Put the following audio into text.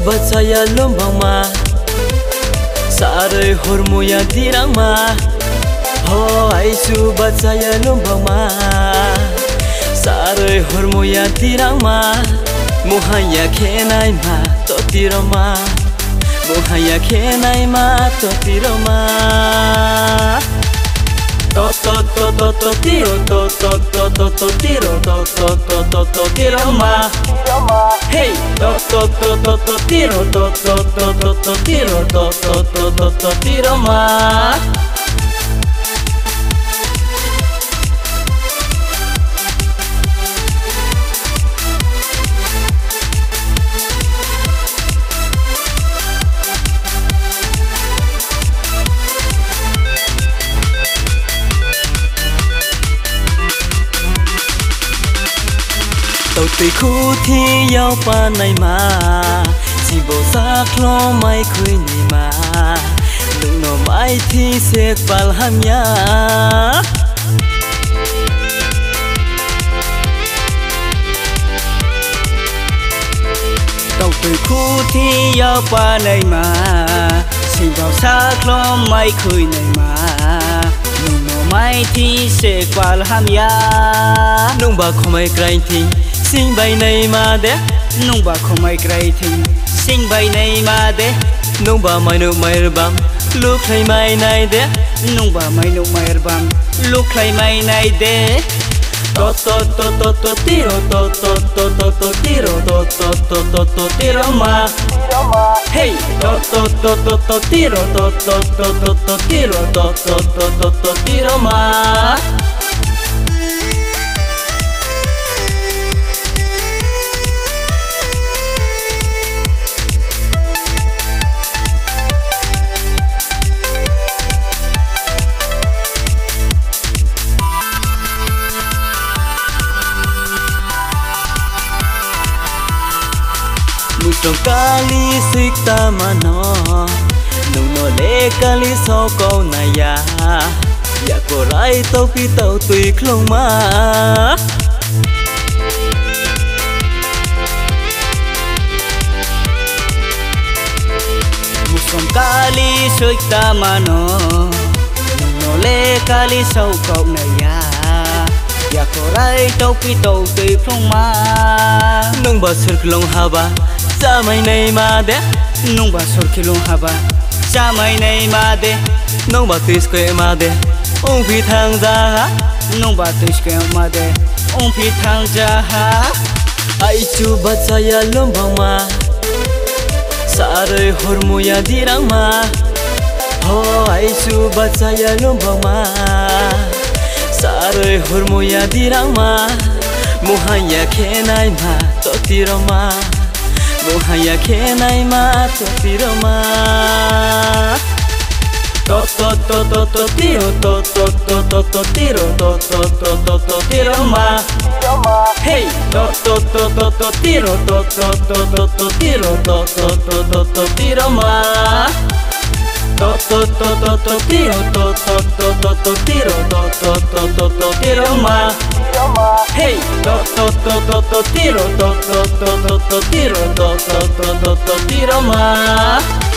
bat saya lombang ma Sare hormoya dirang ma Ho aisu bat saya lombang ma Sare hormoya dirang ma Muhaya kenai ma to tiroma Muhaya kenai ma to tiroma To tiro to tiro to tiroma Hey to tiro to tiro to tiroma Tàu tùy khu thi yêu pa này mà chỉ bộ xác lo mai khui này mà đừng nó mai thi sét pal ham ya Tàu tùy khu thi yêu pa này mà chỉ bộ xác lo mai khui này mà đừng nó mai thi sét pal ham ya nung ba không ai cry thi Sing bay này mà đế Nung bà không ai gray thì Sing bay này mà đế Nung bà mai nụ mai bam Lúc hay mai này đế Nung bà mai nụ mai bam Lúc hay mai này đế To tiro to tiro ma Hey to tiro to tiro ma Musong kali sikta mano Nung no le kali so câu này ya Ya ko rai tau pi tau tùy klong ma Musong kali sikta mano Nung no le kali so câu này ya Ya ko rai tau pi tau tùy klong ma Nung ba sir klong haba Cha mai này mà đế Nung bà sor kilong haba Cha mai này mà đế Nung bà tis kwe mà đế Ông phi thang ra ha Nung bà tis kwe mà đế Ông phi thang ra ha Ai chu bat saya lombang ma Sare hormoya dirang ma Ho ai chu bat saya lombang ma Sare hormoya dirang ma Muhaya kenai ma to tiroma Muhaya kenai ma to tiroma To tiro to tiroma Hey to tiro to tiroma To tiro to tiroma Hey to tiro to tiroma